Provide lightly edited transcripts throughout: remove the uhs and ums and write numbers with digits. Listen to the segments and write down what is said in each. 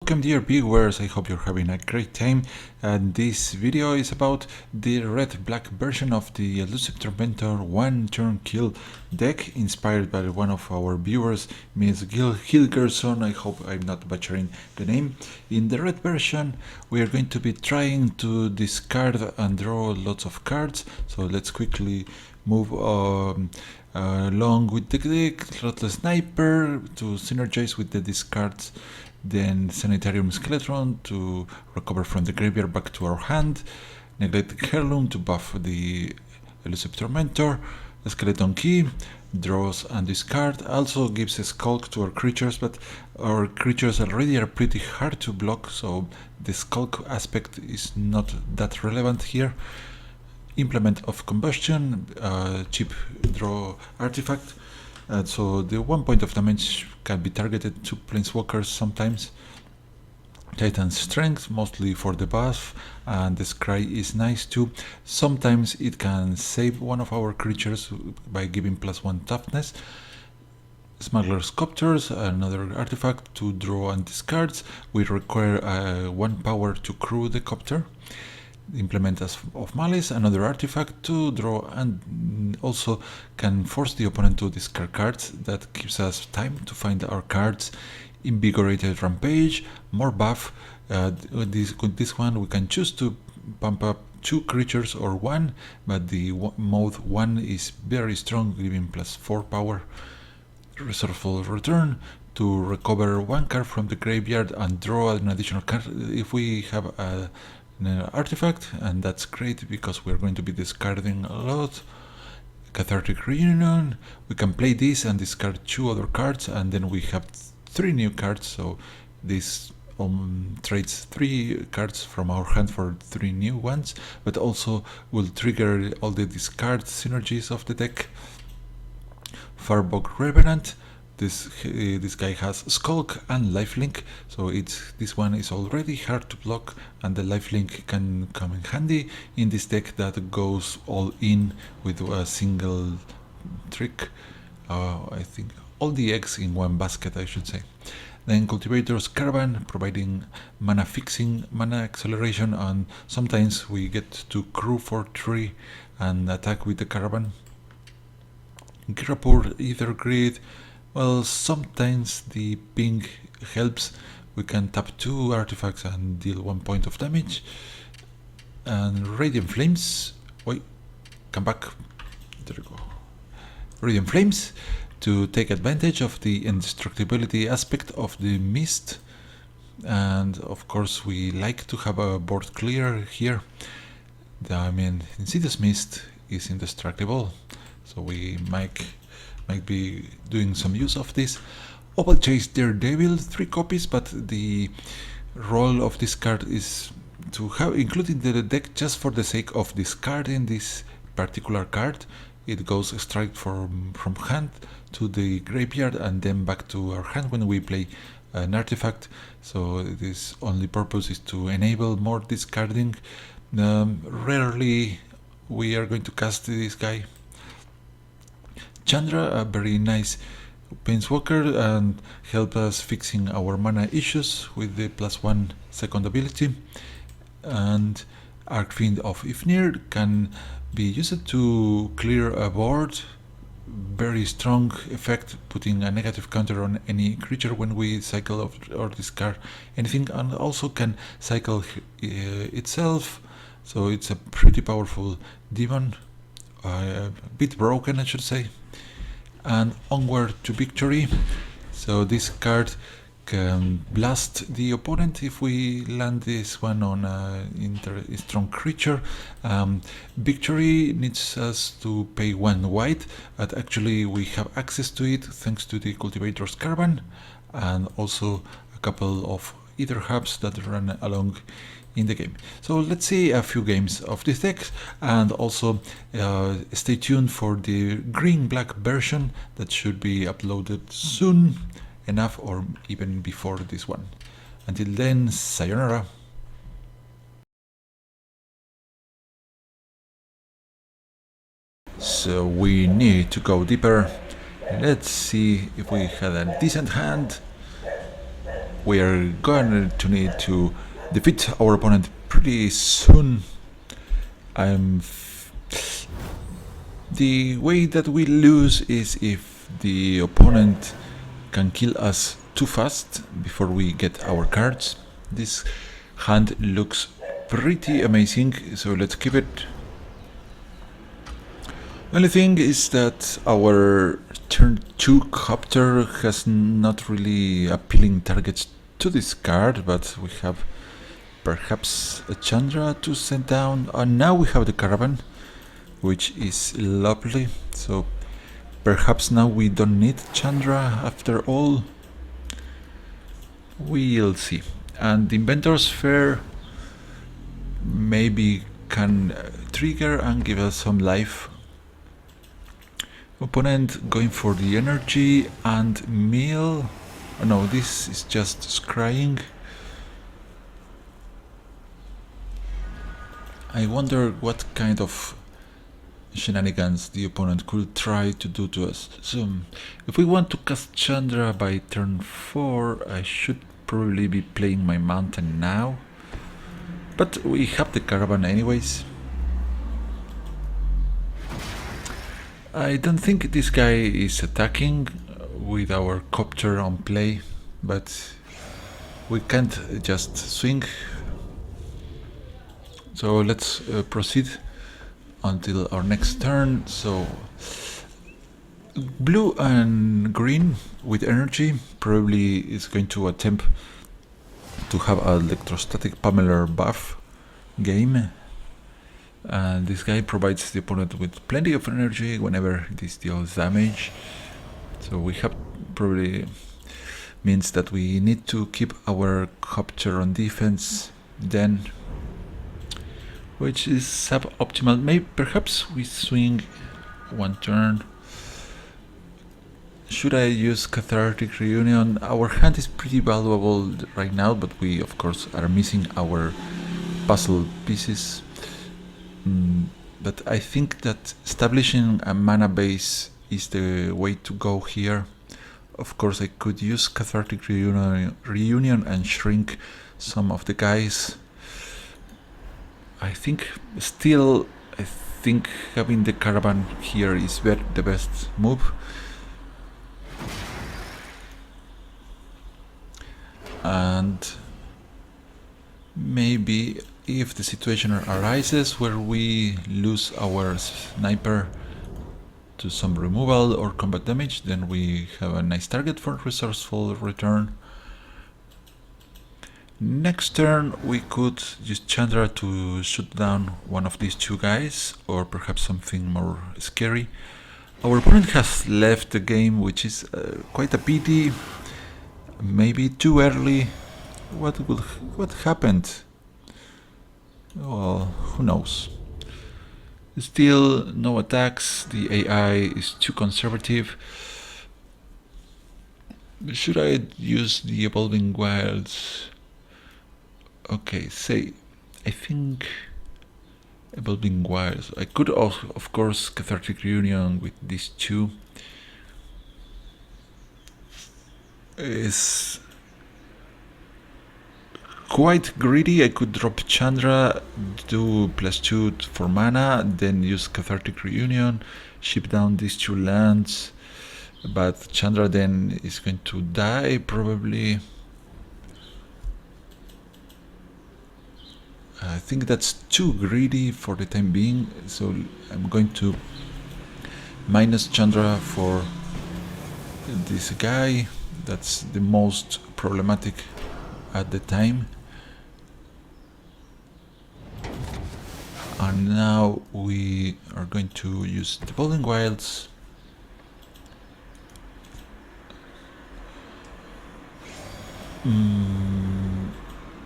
Welcome dear viewers, I hope you're having a great time, and this video is about the red-black version of the Elusive Tormentor one-turn kill deck inspired by one of our viewers, Miss Hilgerson. I hope I'm not butchering the name. In the red version we are going to be trying to discard and draw lots of cards, so let's quickly move along with the deck. Slotless Sniper to synergize with the discards, then Sanitarium Skeleton to recover from the graveyard back to our hand, Neglected Heirloom to buff the Elusive Tormentor, the Skeleton Key, draws and discard, also gives a Skulk to our creatures, but our creatures already are pretty hard to block, so the Skulk aspect is not that relevant here. Implement of Combustion, cheap draw artifact, so the 1 point of damage can be targeted to Planeswalkers sometimes. Titan's Strength, mostly for the buff, and the Scry is nice too. Sometimes it can save one of our creatures by giving +1 toughness. Smuggler's Copters, another artifact to draw and discards. We require 1 power to crew the copter. Implement of Malice, another artifact to draw and also can force the opponent to discard cards. That gives us time to find our cards. Invigorated Rampage, more buff. With this one we can choose to pump up 2 creatures or 1, but the mode 1 is very strong, giving +4 power. Resourceful Return to recover 1 card from the graveyard and draw an additional card if we have an artifact, and that's great because we're going to be discarding a lot. Cathartic Reunion, we can play this and discard 2 other cards, and then we have 3 new cards, so this trades 3 cards from our hand for 3 new ones, but also will trigger all the discard synergies of the deck. Farbog Revenant, this guy has Skulk and Lifelink, so this one is already hard to block, and the Lifelink can come in handy in this deck that goes all in with a single trick. I think all the eggs in one basket, I should say. Then Cultivator's Caravan, providing mana fixing, mana acceleration, and sometimes we get to crew for 3 and attack with the Caravan. Girapur Ether Grid, well, sometimes the ping helps. We can tap 2 artifacts and deal 1 point of damage. And Radiant Flames, wait, come back, there we go. Radiant Flames to take advantage of the indestructibility aspect of the mist, and of course we like to have a board clear here. I mean, Insidious Mist is indestructible, so we might be doing some use of this. Opal Chase Daredevil, 3 copies, but the role of this card is to have included in the deck just for the sake of discarding this particular card. It goes straight from hand to the graveyard and then back to our hand when we play an artifact, so this only purpose is to enable more discarding. Rarely we are going to cast this guy. Chandra, a very nice Planeswalker, and help us fixing our mana issues with the +1 second ability. And Archfiend of Ifnir can be used to clear a board. Very strong effect, putting a negative counter on any creature when we cycle or discard anything, and also can cycle itself, so it's a pretty powerful demon, a bit broken I should say. And Onward to Victory, so this card can blast the opponent if we land this one on a strong creature. Victory needs us to pay 1 white, but actually we have access to it thanks to the Cultivator's Caravan and also a couple of Ether Hubs that run along in the game. So let's see a few games of this deck, and also stay tuned for the green-black version that should be uploaded soon enough, or even before this one. Until then, sayonara. So we need to go deeper. Let's see if we had a decent hand. we are going to need to defeat our opponent pretty soon. The way that we lose is if the opponent can kill us too fast before we get our cards. This hand looks pretty amazing, so let's keep it. Only thing is that our turn 2 copter has not really appealing targets to this card, but we have perhaps a Chandra to send down, and now we have the Caravan, which is lovely, so perhaps now we don't need Chandra after all. We'll see. And the Inventor's Fair maybe can trigger and give us some life. Opponent going for the energy and meal. Oh no, this is just scrying. I wonder what kind of shenanigans the opponent could try to do to us. So, if we want to cast Chandra by turn 4, I should probably be playing my mountain now. But we have the Caravan anyways. I don't think this guy is attacking with our copter on play, but we can't just swing. So let's proceed until our next turn. So blue and green with energy probably is going to attempt to have an electrostatic pummeler buff game. And this guy provides the opponent with plenty of energy whenever this deals damage. So we have probably means that we need to keep our copter on defense then, which is suboptimal. Maybe perhaps we swing one turn. Should I use Cathartic Reunion? Our hand is pretty valuable right now, but we of course are missing our puzzle pieces. But I think that establishing a mana base is the way to go here. Of course I could use Cathartic Reunion and shrink some of the guys. I think having the Caravan here is the best move. And maybe if the situation arises where we lose our sniper to some removal or combat damage, then we have a nice target for resourceful return. Next turn we could use Chandra to shoot down one of these two guys, or perhaps something more scary. Our opponent has left the game, which is quite a pity. Maybe too early. What happened? Well, who knows. Still no attacks, the AI is too conservative. Should I use the Evolving Wilds? Okay, I think Evolving Wilds. I could also, of course, Cathartic Reunion with these two. Is quite greedy. I could drop Chandra, do +2 for mana, then use Cathartic Reunion, ship down these two lands, but Chandra then is going to die probably. I think that's too greedy for the time being, so I'm going to minus Chandra for this guy. That's the most problematic at the time. And now we are going to use the Evolving Wilds.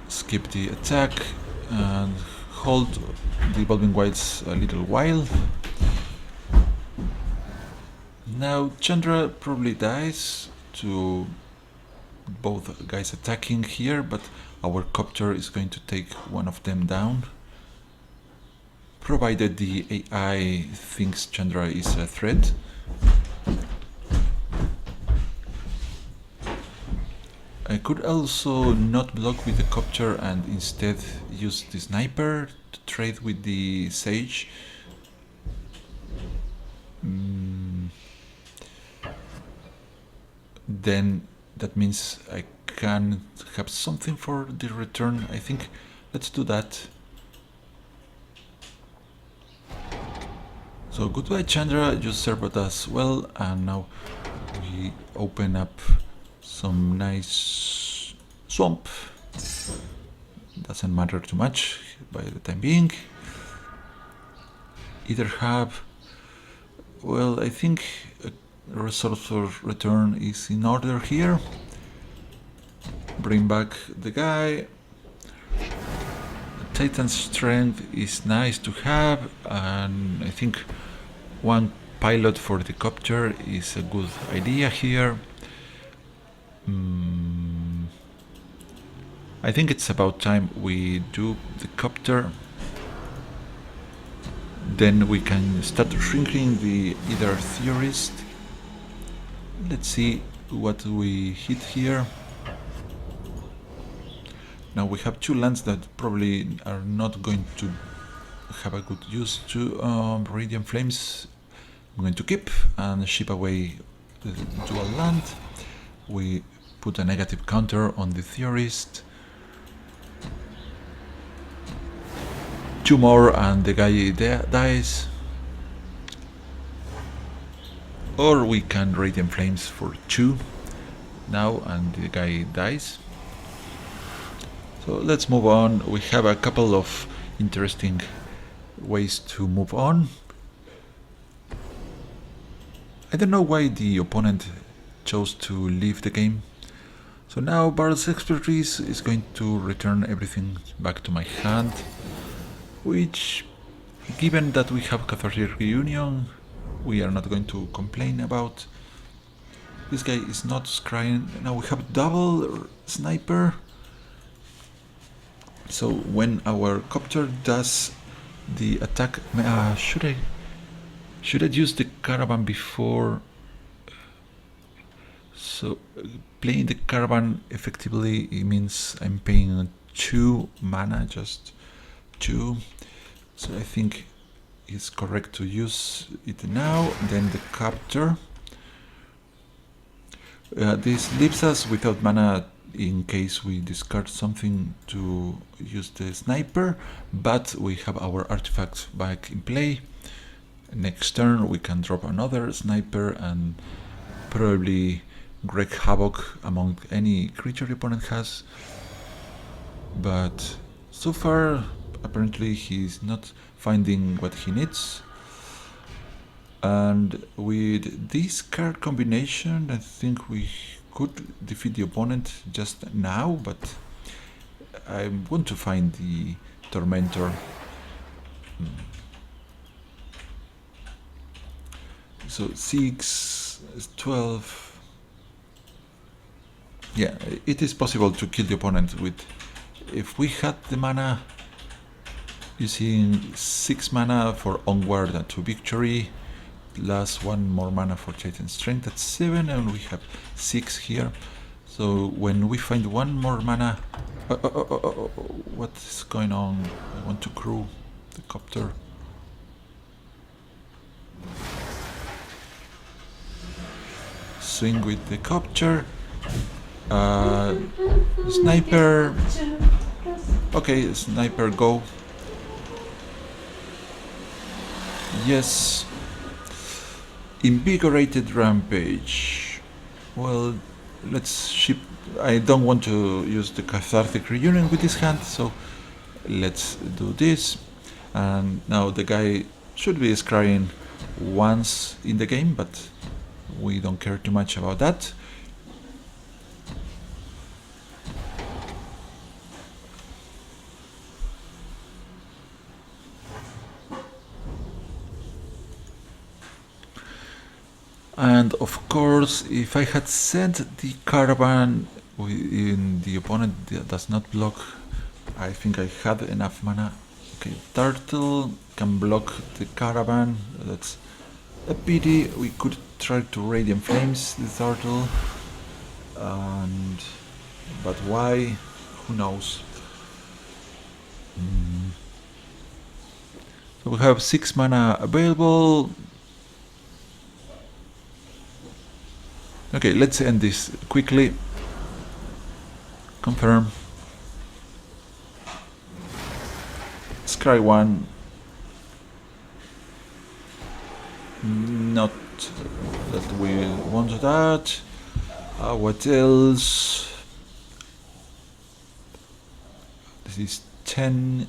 Skip the attack and hold the Evolving Wilds a little while. Now Chandra probably dies to both guys attacking here, but our copter is going to take one of them down, provided the AI thinks Chandra is a threat. I could also not block with the copter and instead use the sniper to trade with the sage. Then that means I can have something for the return. I think let's do that. So goodbye Chandra, you served us well, and now we open up some nice swamp. Doesn't matter too much by the time being. Either have, well, I think a resource for return is in order here. Bring back the guy. Titan's strength is nice to have, and I think one pilot for the copter is a good idea here. I think it's about time we do the copter. Then we can start shrinking the either theorist. Let's see what we hit here. Now we have two lands that probably are not going to have a good use to Radiant Flames. I'm going to keep and ship away the dual land. We put a negative counter on the theorist. Two more and the guy dies. Or we can Radiant Flames for 2 now and the guy dies. So let's move on. We have a couple of interesting ways to move on. I don't know why the opponent chose to leave the game. So now Bard's Expertise is going to return everything back to my hand, which, given that we have Cathartic Reunion, we are not going to complain about. This guy is not scrying. Now we have double sniper. So when our copter does the attack, should I use the caravan before? So playing the caravan effectively, it means I'm paying 2 mana, just 2. So I think it's correct to use it now. Then the copter. This leaves us without mana in case we discard something to use the sniper, but we have our artifacts back in play. Next turn we can drop another sniper and probably wreak havoc among any creature the opponent has. But so far apparently he's not finding what he needs. And with this card combination I think we could defeat the opponent just now, but I want to find the Tormentor. So 6, 12. Yeah, it is possible to kill the opponent with, if we had the mana, using 6 mana for Onward and to Victory, plus 1 more mana for Titan Strength, that's 7, and we have 6 here. So when we find 1 more mana, what is going on? I want to crew the copter. Swing with the copter. Sniper. Okay, sniper, go. Yes. Invigorated Rampage. Well, let's ship. I don't want to use the Cathartic Reunion with this hand, so let's do this. And now the guy should be scrying once in the game, but we don't care too much about that. And of course, if I had sent the caravan when the opponent does not block, I think I had enough mana. Okay, Turtle can block the caravan. That's a pity. We could try to Radiant Flames the Turtle. And but why? Who knows? So we have 6 mana available. Okay, let's end this quickly. Confirm. Scry 1. Not that we want that. What else? This is 10.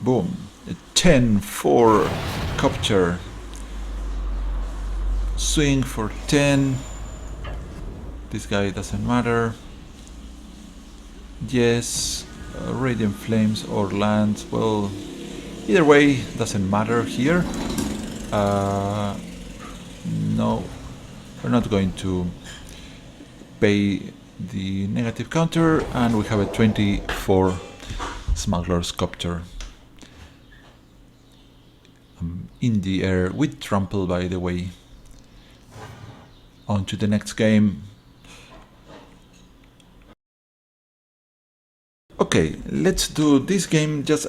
Boom. 10 for Copter. Swing for 10. This guy doesn't matter. Yes. Radiant Flames or land. Well, either way, doesn't matter here. No, we're not going to pay the negative counter, and we have a 24 Smuggler's Copter. In the air with trample, by the way. On to the next game. Okay, let's do this game. Just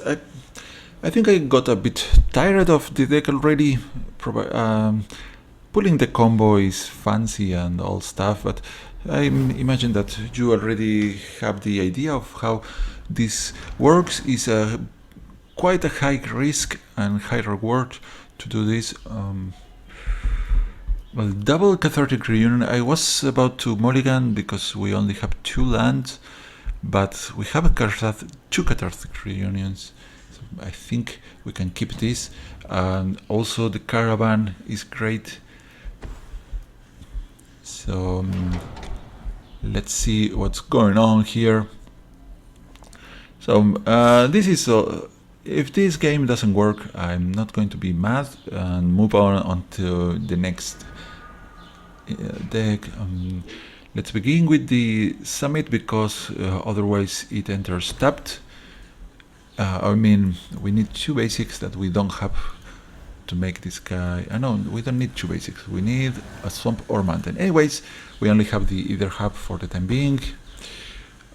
I think I got a bit tired of the deck already. Pulling the combo is fancy and all stuff, but I imagine that you already have the idea of how this works. Is quite a high risk and high reward to do this. Well, double Cathartic Reunion. I was about to mulligan because we only have 2 lands, but we have 2 Cathartic Reunions. So I think we can keep this. And also the Caravan is great. So let's see what's going on here. So this is if this game doesn't work, I'm not going to be mad and move on to the next deck. Let's begin with the Summit because otherwise it enters tapped. I mean, we need 2 basics that we don't have to make this guy. No, we don't need 2 basics. We need a Swamp or Mountain. Anyways, we only have the Either Hub for the time being.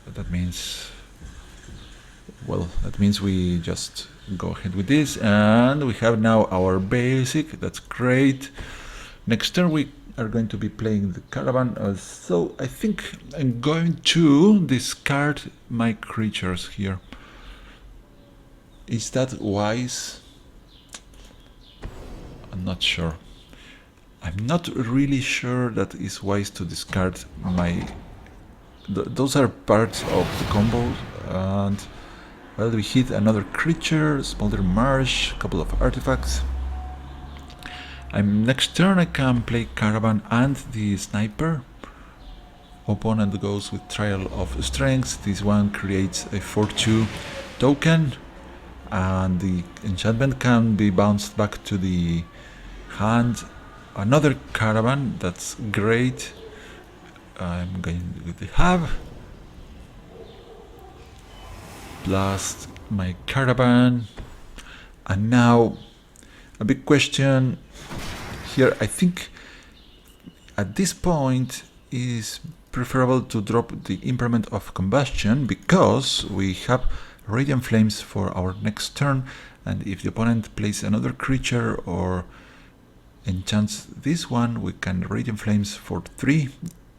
That means, well, that means we just go ahead with this, and we have now our basic. That's great. Next turn we are going to be playing the Caravan. So I think I'm going to discard my creatures here. Is that wise? I'm not sure. I'm not really sure that it's wise to discard my... those are parts of the combo, and well, we hit another creature, Smolder Marsh, a couple of artifacts. Next turn I can play Caravan and the Sniper. Opponent goes with Trial of Strength. This one creates a 4/2 token, and the enchantment can be bounced back to the hand. Another Caravan, that's great. I'm going with the Hub. Blast my Caravan. And now a big question here. I think at this point is preferable to drop the Implement of Combustion because we have Radiant Flames for our next turn, and if the opponent plays another creature or enchants this one, we can Radiant Flames for 3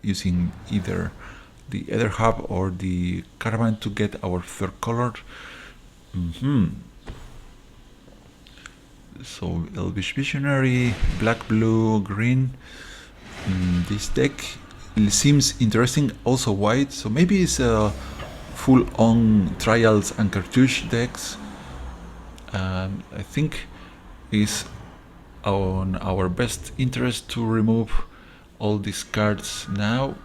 using either the Ether Hub or the Caravan to get our 3rd color. So Elvish Visionary, black, blue, green. This deck seems interesting, also white, so maybe it's a full-on Trials and Cartouche decks. I think it's on our best interest to remove all these cards now.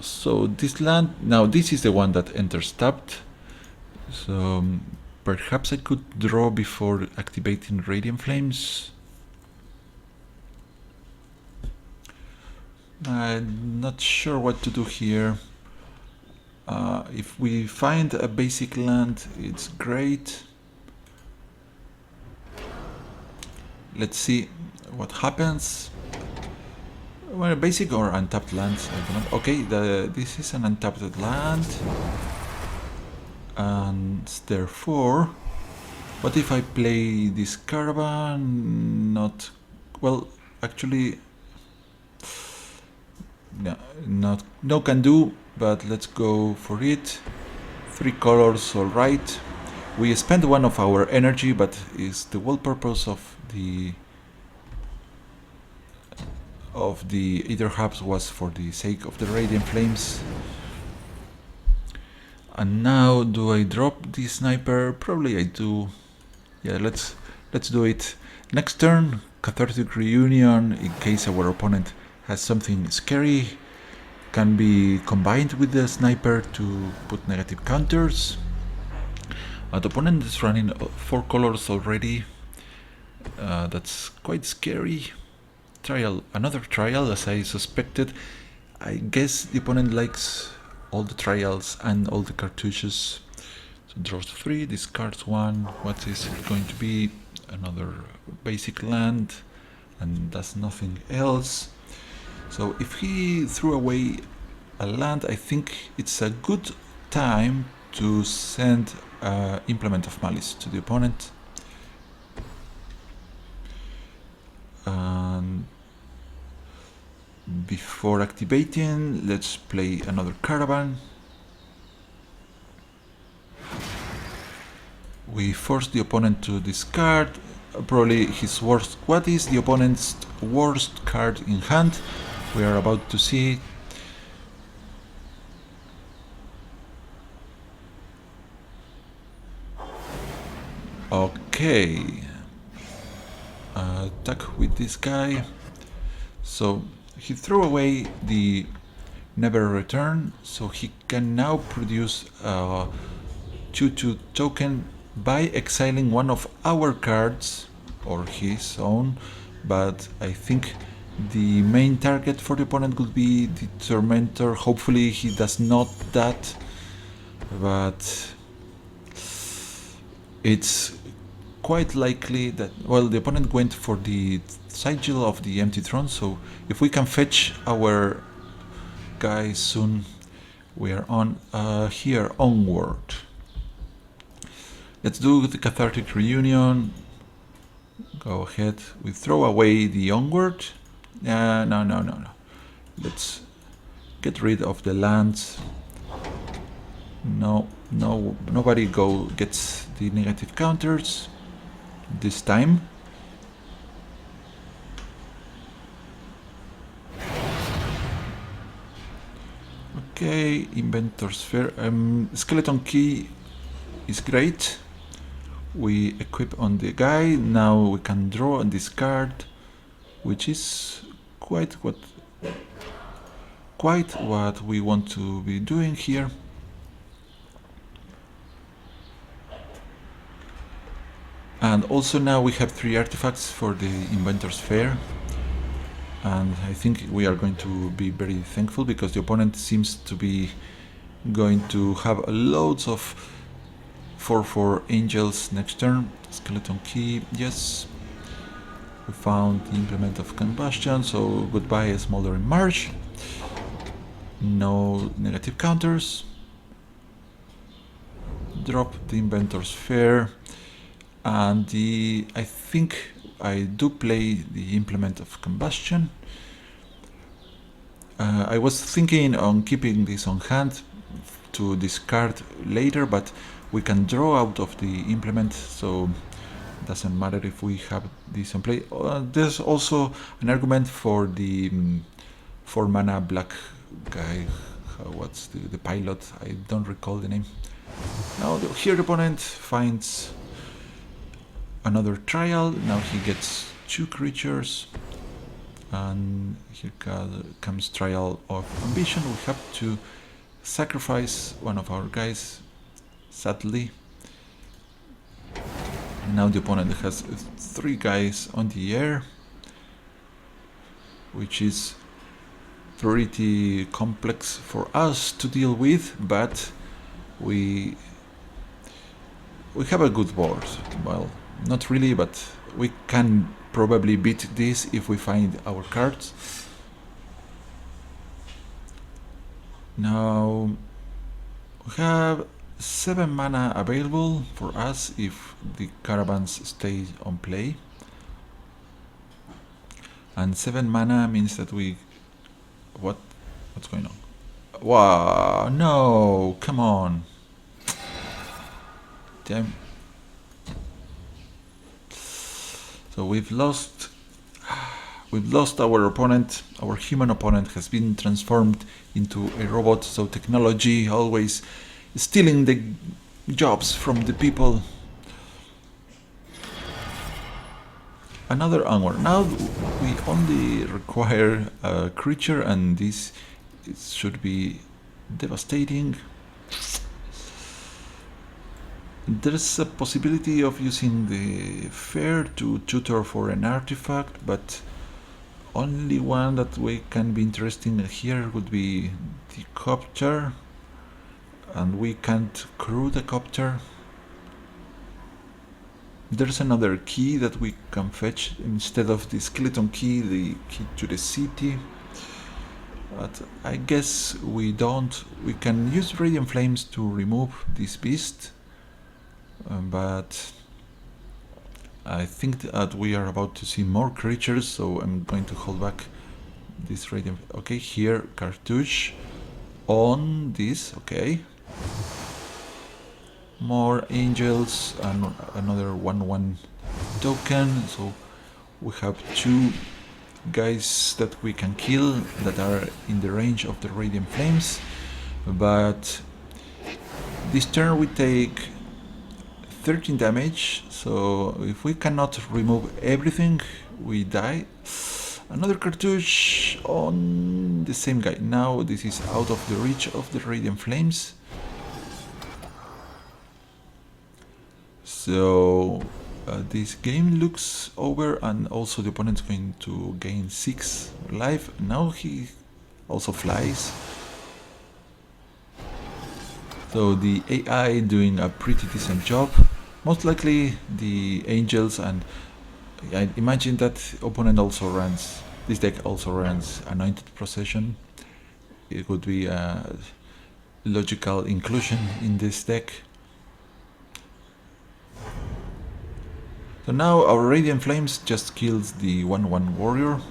So this land, now this is the one that enters tapped, so perhaps I could draw before activating Radiant Flames. I'm not sure what to do here. If we find a basic land, it's great. Let's see. what happens. Well, basic or untapped lands. I don't know. Okay, this is an untapped land, and therefore, what if I play this caravan? Not well. Actually, no can do. But let's go for it. 3 colors, all right. We spend one of our energy, but is the whole purpose of the Ether Hubs was for the sake of the Radiant Flames. And now, do I drop the sniper? Probably I do. Yeah, let's do it. Next turn, Cathartic Reunion, in case our opponent has something scary, can be combined with the sniper to put negative counters. The opponent is running 4 colors already. That's quite scary. Another trial, as I suspected. I guess the opponent likes all the trials and all the cartouches. So draws 3, discards 1. What is it going to be? Another basic land, and does nothing else. So if he threw away a land, I think it's a good time to send Implement of Malice to the opponent. And before activating, let's play another caravan. We force the opponent to discard probably his worst. What is the opponent's worst card in hand? We are about to see. Okay. Attack with this guy. So he threw away the Never Return, so he can now produce a 2/2 token by exiling one of our cards or his own, but I think the main target for the opponent would be the Tormentor. Hopefully he does not that, but it's quite likely that, well, the opponent went for the Sigil of the Empty Throne, so if we can fetch our guy soon, we are on here, onward. Let's do the Cathartic Reunion. Go ahead, we throw away the onward. No. Let's get rid of the lands. No, nobody gets the negative counters this time. Okay, Inventor Sphere. Skeleton Key is great. We equip on the guy. Now we can draw and discard, which is quite what we want to be doing here. And also now we have 3 artifacts for the Inventor Sphere. And I think we are going to be very thankful because the opponent seems to be going to have loads of 4/4 angels next turn. Skeleton Key, yes. We found the Implement of Combustion, so goodbye Smoldering Marsh. No negative counters. Drop the Inventor Sphere. And I think I do play the Implement of Combustion. I was thinking on keeping this on hand to discard later, but we can draw out of the implement, so it doesn't matter if we have this on play. There's also an argument for the 4 mana black guy. What's the pilot? I don't recall the name. Now here the opponent finds another trial. Now he gets 2 creatures, and here comes Trial of Ambition. We have to sacrifice one of our guys, sadly. Now the opponent has 3 guys on the air, which is pretty complex for us to deal with, but we have a good board. Well, not really, but we can probably beat this if we find our cards. Now we have 7 mana available for us if the caravans stay on play. And 7 mana means that we... What's going on? Wow, no, come on. Damn. So we've lost our opponent. Our human opponent has been transformed into a robot, so technology always stealing the jobs from the people. Another onward. Now we only require a creature, and this should be devastating. There's a possibility of using the fair to tutor for an artifact, but only one that we can be interesting here would be the copter, and we can't crew the copter. There's another key that we can fetch instead of the skeleton key, the key to the city. But I guess we don't. We can use Radiant Flames to remove this beast, but I think that we are about to see more creatures, so I'm going to hold back this Radiant. Okay, here, cartouche on this, okay. More angels and another 1/1 token, so we have 2 guys that we can kill that are in the range of the Radiant Flames. But this turn we take 13 damage, so if we cannot remove everything, we die. Another cartouche on the same guy. Now this is out of the reach of the Radiant Flames. So this game looks over, and also the opponent's going to gain 6 life. Now he also flies. So the AI doing a pretty decent job. Most likely the angels, and I imagine that opponent also runs, this deck also runs Anointed Procession. It would be a logical inclusion in this deck. So now our Radiant Flames just kills the 1/1 warrior.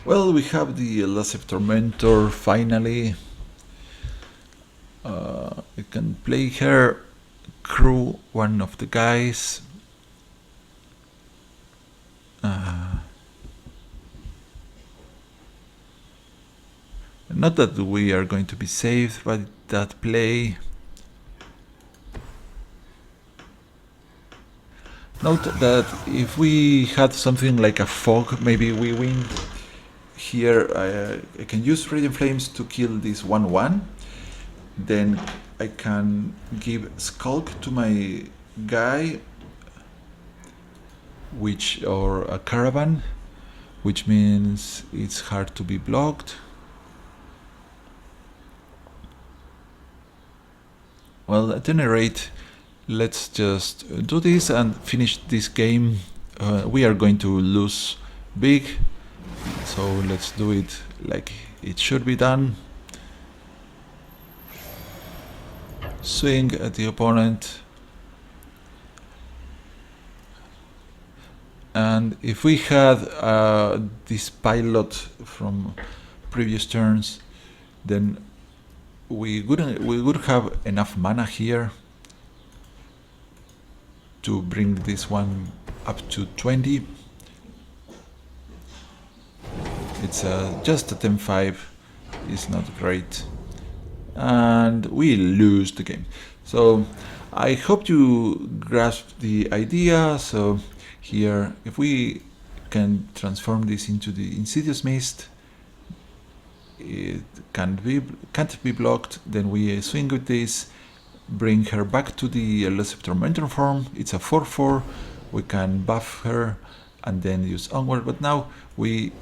Well, we have the Elusive Tormentor finally. We can play her, crew one of the guys. Not that we are going to be saved by that play. Note that if we had something like a fog, maybe we win. Here I can use Radiant Flames to kill this 1/1. Then I can give Skulk to my guy, or a caravan, which means it's hard to be blocked. Well, at any rate, let's just do this and finish this game. We are going to lose big, so let's do it like it should be done. Swing at the opponent, and if we had this pilot from previous turns, then we would have enough mana here to bring this one up to 20. It's just a 10-5, it's not great, and we lose the game. So I hope you grasp the idea. So here, if we can transform this into the Insidious Mist, it can't be blocked. Then we swing with this, bring her back to the Elusive Tormentor form. It's a 4/4. We can buff her and then use onward. But now we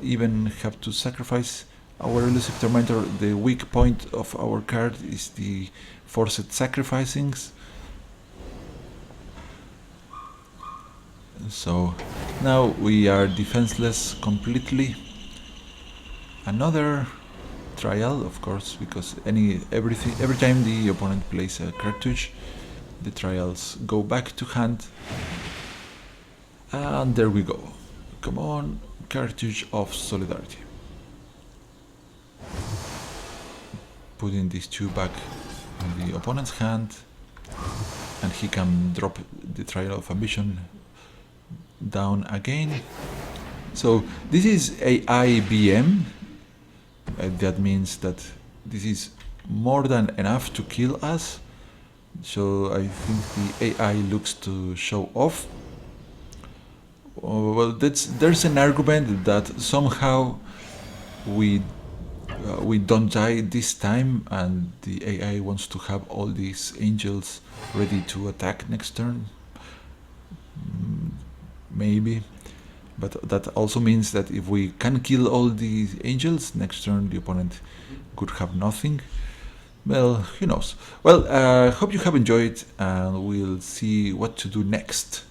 even have to sacrifice our Elusive Tormentor. The weak point of our card is the forced sacrificings. So now we are defenseless completely. Another trial, of course, because every time the opponent plays a cartridge, the trials go back to hand. And there we go. Come on, cartridge of solidarity. Putting these two back in the opponent's hand, and he can drop the trial of ambition down again. So this is AIBM. That means that this is more than enough to kill us. So I think the AI looks to show off. Well, there's an argument that somehow we don't die this time, and the AI wants to have all these angels ready to attack next turn. Maybe. But that also means that if we can kill all the angels, next turn the opponent could have nothing. Well, who knows. Well, hope you have enjoyed, and we'll see what to do next.